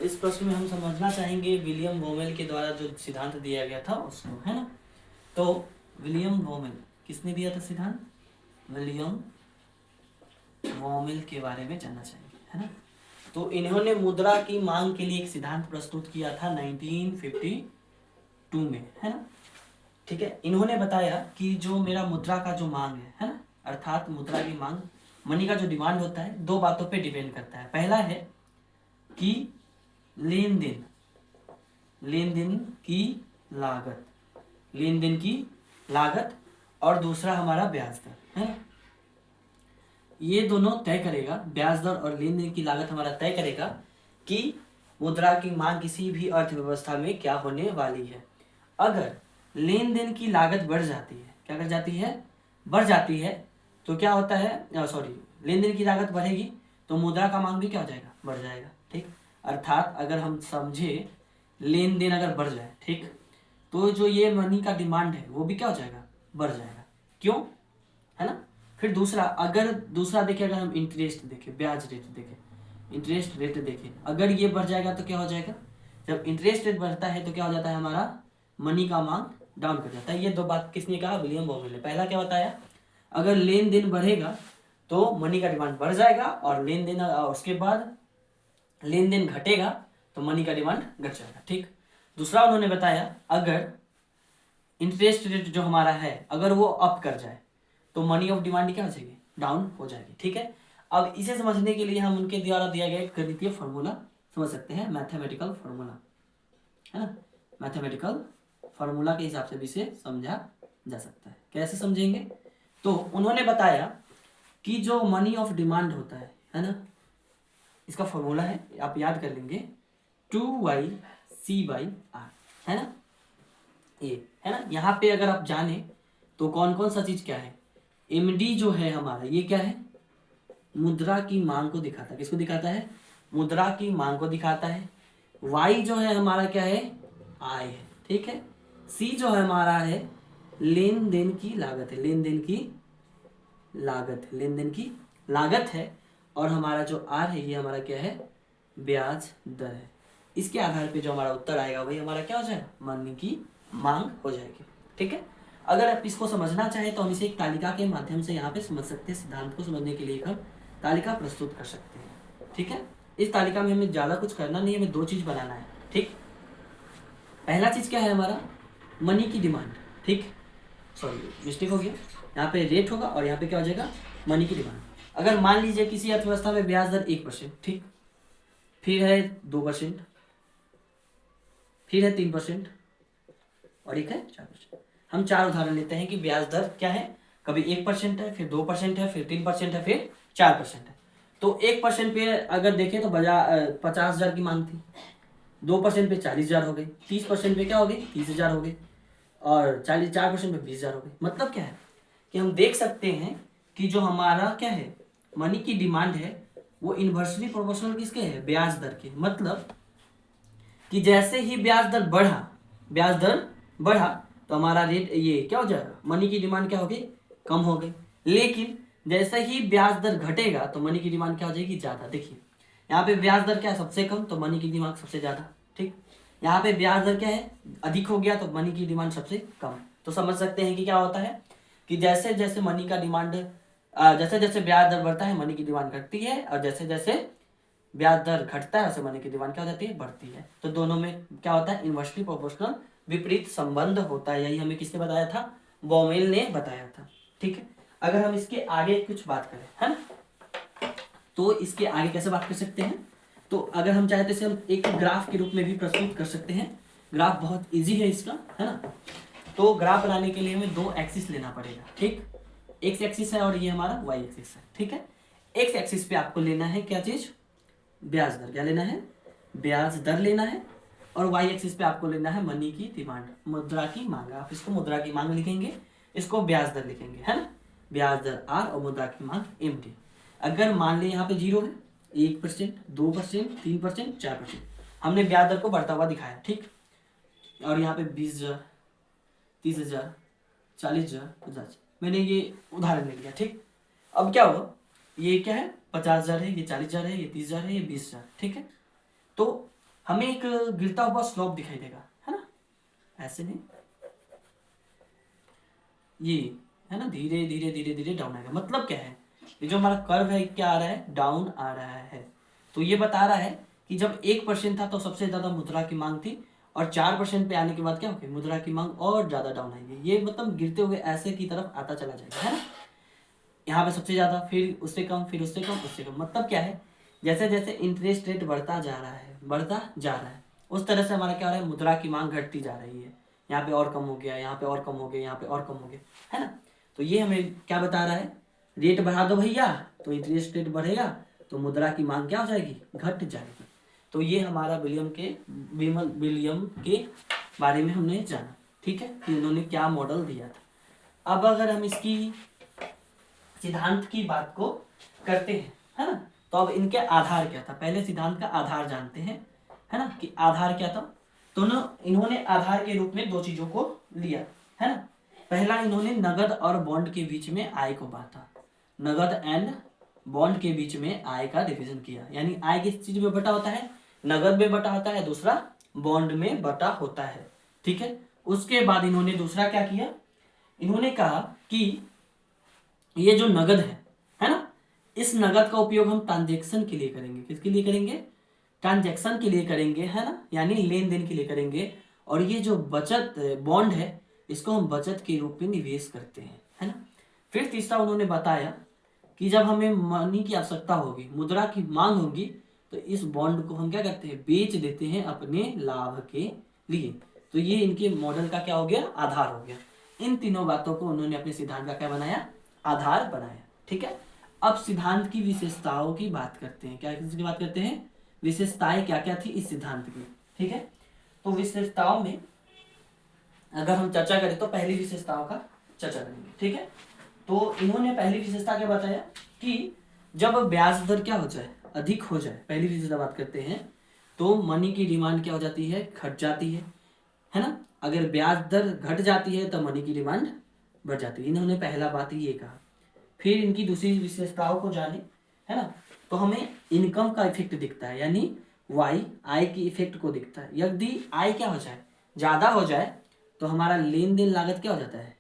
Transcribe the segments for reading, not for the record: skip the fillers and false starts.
इस प्रश्न में हम समझना चाहेंगे विलियम वोमेल के द्वारा जो सिद्धांत दिया गया था उसको, है ना। तो विलियम वोमेल किसने दिया था सिद्धांत? विलियम वोमेल के बारे में जानना चाहेंगे, है ना। तो इन्होंने मुद्रा की मांग के लिए एक सिद्धांत प्रस्तुत किया था 1952 में, है ना। ठीक है, इन्होंने बताया कि जो मेरा मुद्रा का जो मांग है ना, अर्थात मुद्रा की मांग, मनी का जो डिमांड होता है, दो बातों पे डिपेंड करता है। पहला है कि लेन देन, लेन देन की लागत, लेन देन की लागत, और दूसरा हमारा ब्याज दर, है ना। ये दोनों तय करेगा, ब्याज दर और लेन देन की लागत हमारा तय करेगा कि मुद्रा की मांग किसी भी अर्थव्यवस्था में क्या होने वाली है। अगर लेन देन की लागत बढ़ जाती है, क्या कर जाती है? बढ़ जाती है, तो क्या होता है, सॉरी, लेन देन की लागत बढ़ेगी तो मुद्रा का मांग भी क्या हो जाएगा? बढ़ जाएगा। ठीक, अर्थात अगर हम समझे लेन देन अगर बढ़ जाए, ठीक, तो जो ये मनी का डिमांड है वो भी क्या हो जाएगा? बढ़ जाएगा। क्यों? है ना। फिर दूसरा, अगर दूसरा देखें, अगर हम इंटरेस्ट देखें, ब्याज रेट देखें, इंटरेस्ट रेट देखें, अगर ये बढ़ जाएगा तो क्या हो जाएगा? जब इंटरेस्ट रेट बढ़ता है तो क्या हो जाता है? हमारा मनी का मांग डाउन कर जाता है। ये दो बात किसने कहा? विलियम वोमेल ने। पहला क्या बताया? अगर लेन देन बढ़ेगा तो मनी का डिमांड बढ़ जाएगा, और लेन देन उसके बाद लेन देन घटेगा तो मनी का डिमांड घट जाएगा। ठीक, दूसरा उन्होंने बताया अगर इंटरेस्ट रेट जो हमारा है अगर वो अप कर जाए तो मनी ऑफ डिमांड क्या हो जाएगी? डाउन हो जाएगी। ठीक है, अब इसे समझने के लिए हम उनके द्वारा दिया गया एक गणितीय फॉर्मूला समझ सकते हैं, मैथमेटिकल फॉर्मूला, है ना। मैथमेटिकल फॉर्मूला के हिसाब से भी इसे समझा जा सकता है। कैसे समझेंगे? तो उन्होंने बताया कि जो मनी ऑफ डिमांड होता है ना, इसका फॉर्मूला है, आप याद कर लेंगे, 2yc/r, है ना। ये है ना, यहाँ पे अगर आप जाने तो कौन कौन सा चीज क्या है? एमडी जो है हमारा, ये क्या है? मुद्रा की मांग को दिखाता है। किसको दिखाता है? मुद्रा की मांग को दिखाता है। वाई जो है हमारा क्या है? आय है। ठीक है, सी जो है हमारा है लेन देन की लागत है, लेन देन की लागत है, लेन देन की लागत है, और हमारा जो आर है ये हमारा क्या है? ब्याज दर है। इसके आधार पे जो हमारा उत्तर आएगा वही हमारा क्या हो जाएगा? मनी की मांग हो जाएगी। ठीक है, अगर आप इसको समझना चाहें तो हम इसे एक तालिका के माध्यम से यहाँ पे समझ सकते हैं। सिद्धांत को समझने के लिए हम तालिका प्रस्तुत कर सकते हैं। ठीक है, इस तालिका में हमें ज़्यादा कुछ करना नहीं है, हमें दो चीज़ बनाना है। ठीक, पहला चीज़ क्या है हमारा? मनी की डिमांड। ठीक, सॉरी मिस्टेक हो गया, यहाँ पे रेट होगा और यहाँ पे क्या हो जाएगा? मनी की डिमांड। अगर मान लीजिए किसी अर्थव्यवस्था में ब्याज दर 1%, ठीक, फिर है 2%, फिर है 3%, और एक है 4%। हम चार उदाहरण लेते हैं कि ब्याज दर क्या है। कभी 1% है, फिर 2% है, फिर 3% है, फिर 4% है। तो 1% पे अगर देखें तो 50,000 की मांग थी, 2% पे 40,000 हो गई, 30% पे क्या हो गई? 30,000 हो गई, और 4% पे 20,000 हो गई। मतलब क्या है कि हम देख सकते हैं कि जो हमारा क्या है मनी की डिमांड है वो इन्वर्सली प्रोपोर्शनल किसके है? ब्याज दर के। मतलब कि जैसे ही ब्याज दर बढ़ा, ब्याज दर बढ़ा तो हमारा रेट ये क्या हो जाएगा? मनी की डिमांड क्या हो गई? कम हो गई। लेकिन जैसे ही ब्याज दर घटेगा तो मनी की डिमांड क्या हो जाएगी? ज़्यादा। देखिए यहाँ पे ब्याज दर क्या है? सबसे कम, तो मनी की डिमांड सबसे ज़्यादा। ठीक, यहाँ पे ब्याज दर क्या है? अधिक हो गया तो मनी की डिमांड सबसे कम। तो समझ सकते हैं कि क्या होता है कि जैसे जैसे मनी का डिमांड, जैसे जैसे ब्याज दर बढ़ता है मनी की डिमांड घटती है, और जैसे जैसे ब्याज दर घटता है वैसे मनी की डिमांड क्या हो जाती है? बढ़ती है। तो दोनों में क्या होता है? इन्वर्सली प्रोपोर्शनल, विपरीत संबंध होता है। यही हमें किसने बताया था? वोमेल ने बताया था। ठीक है, अगर हम इसके आगे कुछ बात करें, है ना, तो इसके आगे कैसे बात कर सकते हैं? तो अगर हम चाहे तो इसे हम एक ग्राफ के रूप में भी प्रस्तुत कर सकते हैं। ग्राफ बहुत ईजी है इसका, है ना। तो ग्राफ बनाने के लिए हमें दो एक्सिस लेना पड़ेगा। ठीक, एक्स एक्सिस है और ये हमारा वाई एक्सिस है। ठीक है, एक्स एक्सिस पे आपको लेना है क्या चीज? ब्याज दर। क्या लेना है? ब्याज दर लेना है। और वाई एक्सिस पे आपको लेना है मनी की डिमांड, मुद्रा की मांग। आप इसको मुद्रा की मांग लिखेंगे, इसको ब्याज दर लिखेंगे, है ना। ब्याज दर आर और मुद्रा की मांग एम टी। अगर मान लें यहाँ पे 0 है, 1%, 2%, 3%, 4%, हमने ब्याज दर को बढ़ता हुआ दिखाया। ठीक, और यहाँ पे 20,000, 30,000, 40,000, 50,000, मैंने ये उदाहरण ले लिया। ठीक, अब क्या होगा? ये क्या है? 50,000 है, ये 40,000 है, ये 30,000 है, ये 20,000। ठीक है, तो हमें एक गिरता हुआ स्लोप दिखाई देगा, है ना, ऐसे नहीं, ये है ना, धीरे धीरे धीरे धीरे डाउन आएगा। मतलब क्या है, ये जो हमारा कर्व है क्या आ रहा है, डाउन आ रहा है। तो ये बता रहा है कि जब 1% था तो सबसे ज्यादा मुद्रा की मांग थी, और 4% पे आने के बाद क्या होगी, मुद्रा की मांग और ज्यादा डाउन आएगी। ये मतलब गिरते हुए ऐसे की तरफ आता चला जाएगा, है ना, यहाँ पे सबसे ज्यादा, फिर उससे कम, फिर उससे कम, उससे कम। मतलब क्या है, जैसे जैसे इंटरेस्ट रेट बढ़ता जा रहा है, बढ़ता जा रहा है, उस तरह से हमारा क्या हो रहा है, मुद्रा की मांग घटती जा रही है। यहाँ पे और कम हो गया, यहाँ पे और कम हो गया, यहाँ पे और कम हो गया, है ना। तो ये हमें क्या बता रहा है, रेट बढ़ा दो भैया तो इंटरेस्ट रेट बढ़ेगा, तो मुद्रा की मांग क्या हो जाएगी, घट जाएगी। तो ये हमारा विलियम के बारे में हमने जाना, ठीक है, कि उन्होंने क्या मॉडल दिया था। अब अगर हम इसकी सिद्धांत की बात को करते हैं, है ना, तो अब इनके आधार क्या था, पहले सिद्धांत का आधार जानते हैं, है ना, कि आधार क्या था। तो ना इन्होंने आधार के रूप में दो चीजों को लिया, है ना। पहला, इन्होंने नगद और बॉन्ड के बीच में आय को बांटा, नगद एंड बॉन्ड के बीच में आय का डिवीजन किया। यानी आय किस चीज में बटा होता है, नगद में बटा होता है, दूसरा बॉन्ड में बटा होता है, ठीक है। उसके बाद इन्होंने दूसरा क्या किया, इन्होंने कहा कि ये जो नगद है ना, इस नगद का उपयोग हम ट्रांजेक्शन के लिए करेंगे। किसके लिए करेंगे, ट्रांजेक्शन के लिए करेंगे, है ना, यानी लेन देन के लिए करेंगे। और ये जो बचत बॉन्ड है, इसको हम बचत के रूप में निवेश करते हैं, है ना। फिर तीसरा उन्होंने बताया कि जब हमें मनी की आवश्यकता होगी, मुद्रा की मांग होगी, तो इस बॉन्ड को हम क्या करते हैं, बेच देते हैं अपने लाभ के लिए। तो ये इनके मॉडल का क्या हो गया, आधार हो गया। इन तीनों बातों को उन्होंने अपने सिद्धांत का क्या बनाया, आधार बनाया, ठीक है। अब सिद्धांत की विशेषताओं की बात करते हैं, क्या किसकी बात करते हैं, विशेषताएं क्या क्या थी इस सिद्धांत की, ठीक है। तो विशेषताओं में अगर हम चर्चा करें तो पहली विशेषताओं का चर्चा करेंगे, ठीक है। तो इन्होंने पहली विशेषता क्या बताया कि जब ब्याज दर क्या हो जाए, अधिक हो जाए, पहली विशेषता बात करते हैं, तो मनी की डिमांड क्या हो जाती है, घट जाती है ना। अगर ब्याज दर घट जाती है तो मनी की डिमांड बढ़ जाती है। इन्होंने पहला बात ये कहा। फिर इनकी दूसरी विशेषताओं को जाने, है ना, तो हमें इनकम का इफेक्ट दिखता है, यानी वाई आय की इफेक्ट को दिखता है। यदि आय क्या हो जाए, ज्यादा हो जाए, तो हमारा लेन देन लागत क्या हो जाता है,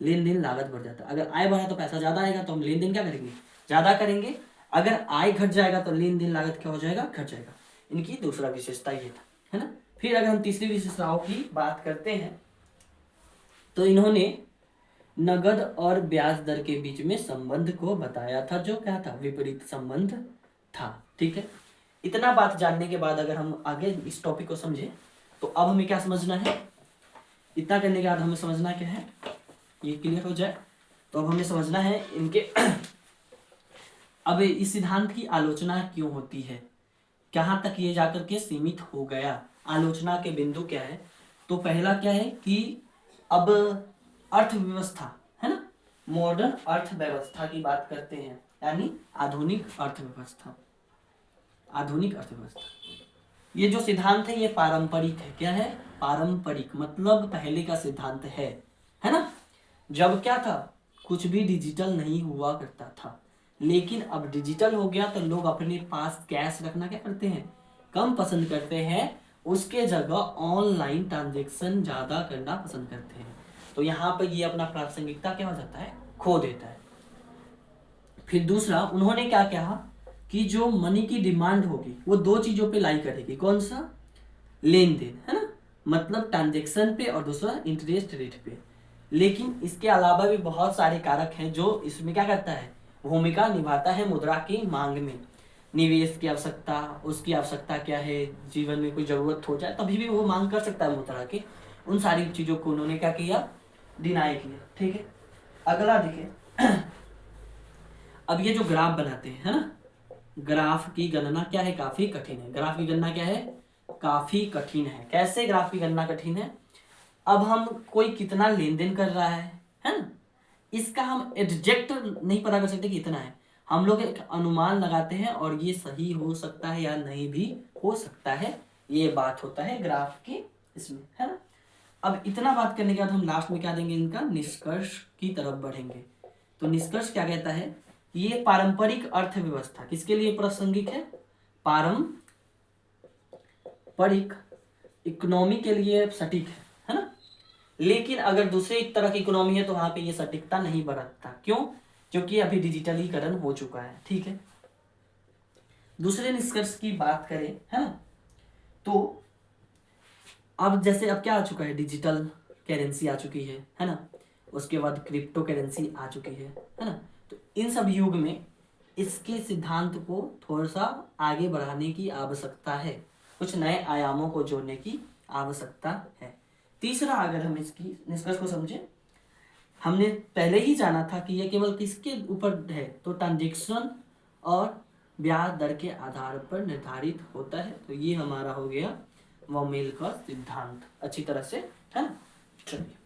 लेन देन लागत बढ़ जाता है। अगर आय बढ़ा तो पैसा ज्यादा आएगा, तो हम लेन देन क्या करेंगे, ज्यादा करेंगे। अगर आय घट जाएगा तो लेन देन लागत क्या हो जाएगा, घट जाएगा। इनकी दूसरा विशेषता ये था, है ना। फिर अगर हम तीसरी विशेषताओं की बात करते हैं, तो इन्होंने नगद और ब्याज दर के बीच में संबंध को बताया था, जो क्या था, विपरीत संबंध था, ठीक है। इतना बात जानने के बाद अगर हम आगे इस टॉपिक को समझे, तो अब हमें क्या समझना है, इतना करने के बाद हमें समझना क्या है, ये क्लियर हो जाए तो अब हमें समझना है इनके अब इस सिद्धांत की आलोचना क्यों होती है, कहाँ तक ये जाकर के सीमित हो गया, आलोचना के बिंदु क्या है। तो पहला क्या है कि अब अर्थव्यवस्था, है ना, मॉडर्न अर्थव्यवस्था की बात करते हैं, यानी आधुनिक अर्थव्यवस्था, आधुनिक अर्थव्यवस्था। ये जो सिद्धांत है ये पारंपरिक है, क्या है, पारंपरिक, मतलब पहले का सिद्धांत है ना। जब क्या था, कुछ भी डिजिटल नहीं हुआ करता था, लेकिन अब डिजिटल हो गया तो लोग अपने पास कैश रखना क्या करते हैं, कम पसंद करते हैं, उसके जगह ऑनलाइन ट्रांजेक्शन ज्यादा करना पसंद करते हैं। तो यहाँ पर ये अपना प्रासंगिकता क्या हो जाता है, खो देता है। फिर दूसरा उन्होंने क्या कहा कि जो मनी की डिमांड होगी वो दो चीजों पे लाई करेगी, कौन सा, लेन देन, है ना, मतलब ट्रांजेक्शन पे, और दूसरा इंटरेस्ट रेट पे। लेकिन इसके अलावा भी बहुत सारे कारक हैं जो इसमें क्या करता है, भूमिका निभाता है मुद्रा की मांग में। निवेश की आवश्यकता, उसकी आवश्यकता क्या है, जीवन में कोई जरूरत हो जाए तभी भी वो मांग कर सकता है मुद्रा की। उन सारी चीजों को उन्होंने क्या किया, डिनाई किया, ठीक है। अगला देखिए अब ये जो ग्राफ बनाते हैं, है ना, ग्राफ की गणना क्या है, काफी कठिन है। ग्राफ की गणना क्या है, काफी कठिन है। कैसे ग्राफ की गणना कठिन है, अब हम कोई कितना लेन देन कर रहा है ना, इसका हम एग्जैक्ट नहीं पता कर सकते कि इतना है। हम लोग एक अनुमान लगाते हैं और ये सही हो सकता है या नहीं भी हो सकता है, ये बात होता है ग्राफ की इसमें, है ना। अब इतना बात करने के बाद हम लास्ट में क्या देंगे, इनका निष्कर्ष की तरफ बढ़ेंगे। तो निष्कर्ष क्या कहता है, ये पारंपरिक अर्थव्यवस्था किसके लिए प्रासंगिक है, पर एक इकोनॉमी के लिए सटीक है ना। लेकिन अगर दूसरे एक तरह की इकोनॉमी है तो वहां पे ये सटीकता नहीं बरतता। क्यों? क्योंकि अभी डिजिटलीकरण हो चुका है। ठीक है, दूसरे निष्कर्ष की बात करें, है ना, तो अब जैसे अब क्या आ चुका है, डिजिटल करेंसी आ चुकी है ना, उसके बाद क्रिप्टो करेंसी आ चुकी है ना। तो इन सब युग में इसके सिद्धांत को थोड़ा सा आगे बढ़ाने की आवश्यकता है, कुछ नए आयामों को जोड़ने की आवश्यकता है। तीसरा, अगर हम इसकी निष्कर्ष को समझें, हमने पहले ही जाना था कि यह केवल किसके ऊपर है, तो ट्रांजेक्शन और ब्याज दर के आधार पर निर्धारित होता है। तो ये हमारा हो गया वॉमेल का सिद्धांत अच्छी तरह से, है ना। चलिए।